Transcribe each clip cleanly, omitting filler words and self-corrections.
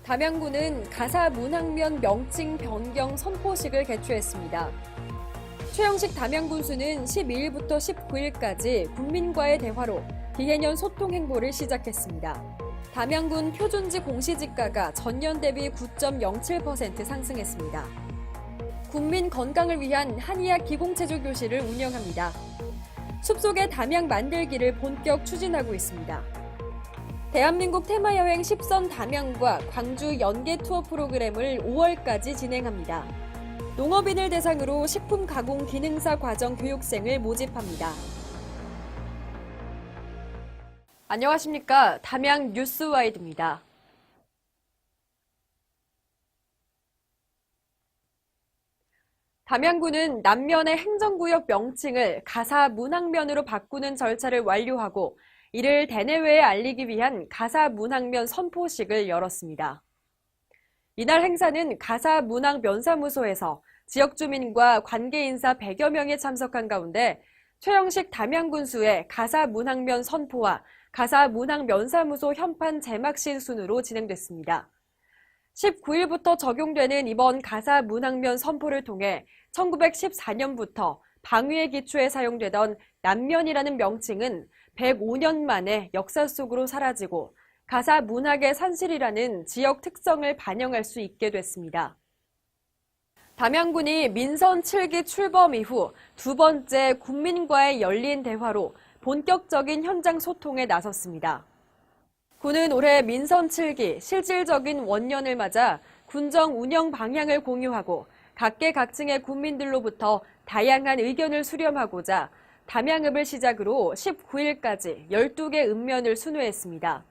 담양군은 가사 문학면 명칭 변경 선포식을 개최했습니다. 최영식 담양군수는 12일부터 19일까지 국민과의 대화로 비해년 소통 행보를 시작했습니다. 담양군 표준지 공시지가가 전년 대비 9.07% 상승했습니다. 국민 건강을 위한 한의학 기공체조 교실을 운영합니다. 숲속의 담양 만들기를 본격 추진하고 있습니다. 대한민국 테마여행 10선 담양과 광주 연계 투어 프로그램을 5월까지 진행합니다. 농업인을 대상으로 식품 가공 기능사 과정 교육생을 모집합니다. 안녕하십니까. 담양 뉴스와이드입니다. 담양군은 남면의 행정구역 명칭을 가사 문학면으로 바꾸는 절차를 완료하고 이를 대내외에 알리기 위한 가사 문학면 선포식을 열었습니다. 이날 행사는 가사 문학면사무소에서 지역 주민과 관계인사 100여 명이 참석한 가운데 최영식 담양군수의 가사 문학면 선포와 가사 문학면사무소 현판 제막신 순으로 진행됐습니다. 19일부터 적용되는 이번 가사 문학면 선포를 통해 1914년부터 방위의 기초에 사용되던 남면이라는 명칭은 105년 만에 역사 속으로 사라지고 가사 문학의 산실이라는 지역 특성을 반영할 수 있게 됐습니다. 담양군이 민선 7기 출범 이후 두 번째 국민과의 열린 대화로 본격적인 현장 소통에 나섰습니다. 군은 올해 민선 7기 실질적인 원년을 맞아 군정 운영 방향을 공유하고 각계각층의 국민들로부터 다양한 의견을 수렴하고자 담양읍을 시작으로 19일까지 12개 읍면을 순회했습니다.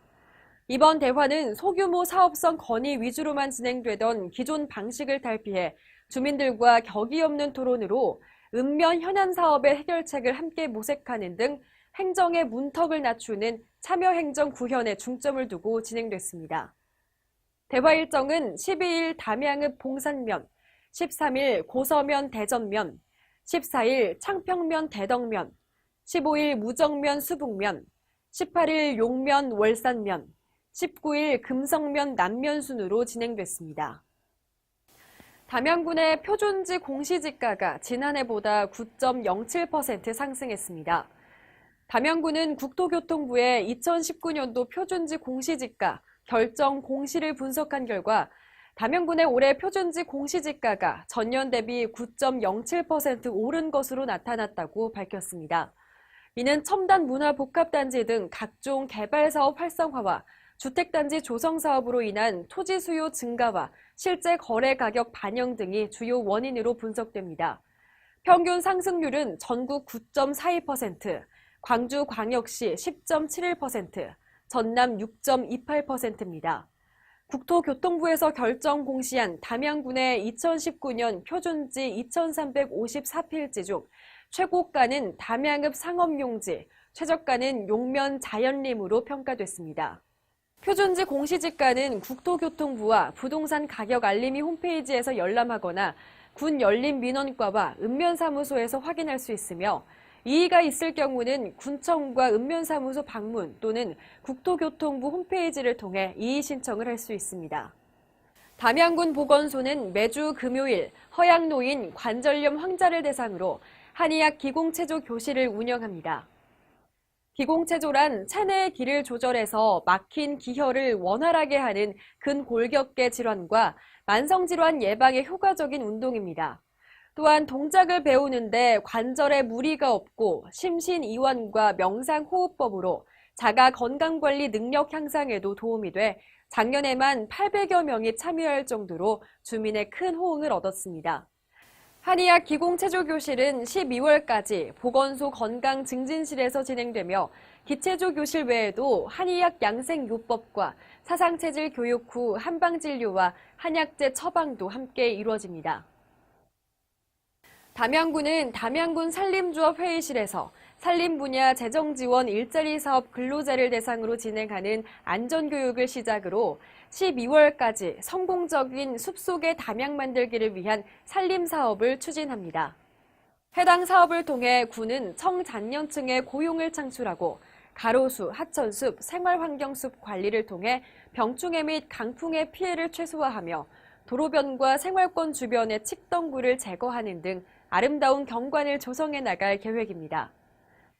이번 대화는 소규모 사업성 건의 위주로만 진행되던 기존 방식을 탈피해 주민들과 격이 없는 토론으로 읍면 현안 사업의 해결책을 함께 모색하는 등 행정의 문턱을 낮추는 참여행정 구현에 중점을 두고 진행됐습니다. 대화 일정은 12일 담양읍 봉산면, 13일 고서면 대전면, 14일 창평면 대덕면, 15일 무정면 수북면, 18일 용면 월산면, 19일 금성면 남면 순으로 진행됐습니다. 담양군의 표준지 공시지가가 지난해보다 9.07% 상승했습니다. 담양군은 국토교통부의 2019년도 표준지 공시지가 결정 공시를 분석한 결과 담양군의 올해 표준지 공시지가가 전년 대비 9.07% 오른 것으로 나타났다고 밝혔습니다. 이는 첨단 문화복합단지 등 각종 개발사업 활성화와 주택단지 조성사업으로 인한 토지 수요 증가와 실제 거래 가격 반영 등이 주요 원인으로 분석됩니다. 평균 상승률은 전국 9.42%, 광주광역시 10.71%, 전남 6.28%입니다. 국토교통부에서 결정 공시한 담양군의 2019년 표준지 2354필지 중 최고가는 담양읍 상업용지, 최저가는 용면 자연림으로 평가됐습니다. 표준지 공시지가는 국토교통부와 부동산 가격 알림이 홈페이지에서 열람하거나 군 열림민원과와 읍면사무소에서 확인할 수 있으며 이의가 있을 경우는 군청과 읍면사무소 방문 또는 국토교통부 홈페이지를 통해 이의 신청을 할 수 있습니다. 담양군 보건소는 매주 금요일 허약노인 관절염 환자를 대상으로 한의학 기공체조 교실을 운영합니다. 기공체조란 체내의 기를 조절해서 막힌 기혈을 원활하게 하는 근골격계 질환과 만성질환 예방에 효과적인 운동입니다. 또한 동작을 배우는데 관절에 무리가 없고 심신이완과 명상호흡법으로 자가 건강관리 능력 향상에도 도움이 돼 작년에만 800여 명이 참여할 정도로 주민의 큰 호응을 얻었습니다. 한의학 기공체조교실은 12월까지 보건소 건강증진실에서 진행되며 기체조 교실 외에도 한의학 양생요법과 사상체질 교육 후 한방진료와 한약재 처방도 함께 이루어집니다. 담양군은 담양군 산림조합 회의실에서 산림 분야 재정지원 일자리 사업 근로자를 대상으로 진행하는 안전교육을 시작으로 12월까지 성공적인 숲속의 담양 만들기를 위한 산림 사업을 추진합니다. 해당 사업을 통해 군은 청장년층의 고용을 창출하고 가로수, 하천숲, 생활환경숲 관리를 통해 병충해 및 강풍의 피해를 최소화하며 도로변과 생활권 주변의 칡덩굴을 제거하는 등 아름다운 경관을 조성해 나갈 계획입니다.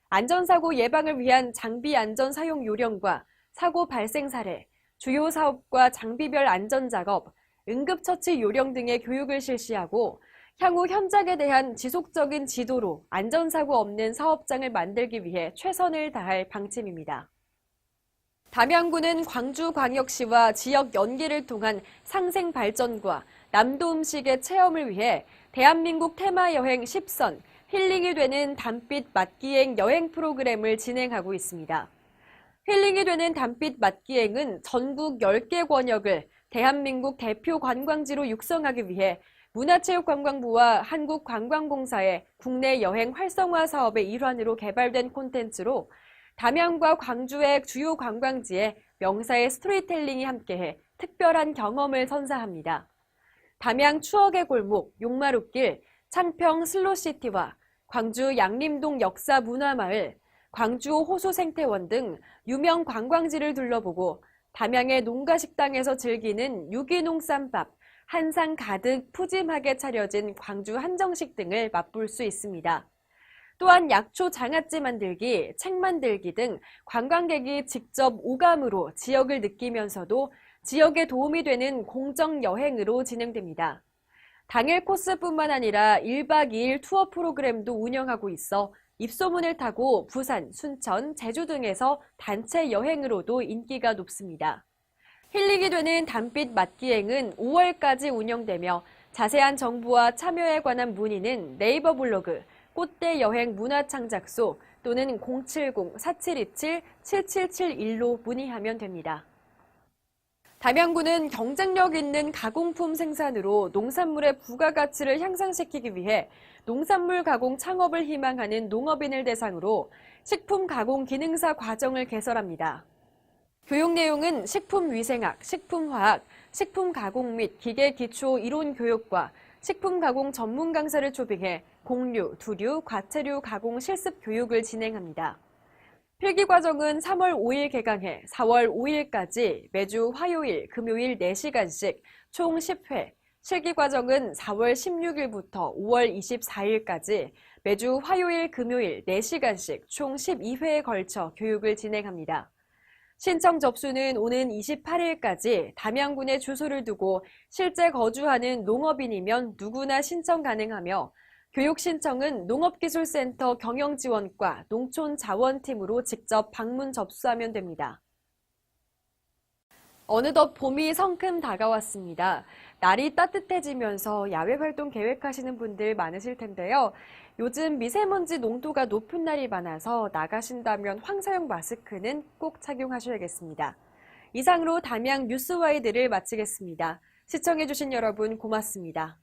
안전사고 예방을 위한 장비 안전 사용 요령과 사고 발생 사례, 주요 사업과 장비별 안전작업, 응급처치 요령 등의 교육을 실시하고 향후 현장에 대한 지속적인 지도로 안전사고 없는 사업장을 만들기 위해 최선을 다할 방침입니다. 담양군은 광주광역시와 지역 연계를 통한 상생 발전과 남도 음식의 체험을 위해 대한민국 테마여행 10선 힐링이 되는 단빛 맛기행 여행 프로그램을 진행하고 있습니다. 힐링이 되는 단빛 맛기행은 전국 10개 권역을 대한민국 대표 관광지로 육성하기 위해 문화체육관광부와 한국관광공사의 국내 여행 활성화 사업의 일환으로 개발된 콘텐츠로 담양과 광주의 주요 관광지에 명사의 스토리텔링이 함께해 특별한 경험을 선사합니다. 담양 추억의 골목, 용마루길, 창평 슬로시티와 광주 양림동 역사문화마을, 광주 호수생태원 등 유명 관광지를 둘러보고 담양의 농가식당에서 즐기는 유기농 쌈밥, 한상 가득 푸짐하게 차려진 광주 한정식 등을 맛볼 수 있습니다. 또한 약초 장아찌 만들기, 책 만들기 등 관광객이 직접 오감으로 지역을 느끼면서도 지역에 도움이 되는 공정 여행으로 진행됩니다. 당일 코스뿐만 아니라 1박 2일 투어 프로그램도 운영하고 있어 입소문을 타고 부산, 순천, 제주 등에서 단체 여행으로도 인기가 높습니다. 힐링이 되는 단빛 맛기행은 5월까지 운영되며 자세한 정보와 참여에 관한 문의는 네이버 블로그, 꽃대 여행 문화창작소 또는 070-4727-7771로 문의하면 됩니다. 담양군은 경쟁력 있는 가공품 생산으로 농산물의 부가가치를 향상시키기 위해 농산물 가공 창업을 희망하는 농업인을 대상으로 식품 가공 기능사 과정을 개설합니다. 교육 내용은 식품위생학, 식품화학, 식품 가공 및 기계 기초 이론 교육과 식품 가공 전문 강사를 초빙해 곡류, 두류, 과체류 가공 실습 교육을 진행합니다. 필기 과정은 3월 5일 개강해 4월 5일까지 매주 화요일, 금요일 4시간씩 총 10회, 실기 과정은 4월 16일부터 5월 24일까지 매주 화요일, 금요일 4시간씩 총 12회에 걸쳐 교육을 진행합니다. 신청 접수는 오는 28일까지 담양군에 주소를 두고 실제 거주하는 농업인이면 누구나 신청 가능하며 교육 신청은 농업기술센터 경영지원과 농촌자원팀으로 직접 방문 접수하면 됩니다. 어느덧 봄이 성큼 다가왔습니다. 날이 따뜻해지면서 야외 활동 계획하시는 분들 많으실 텐데요. 요즘 미세먼지 농도가 높은 날이 많아서 나가신다면 황사용 마스크는 꼭 착용하셔야겠습니다. 이상으로 담양 뉴스와이드를 마치겠습니다. 시청해주신 여러분 고맙습니다.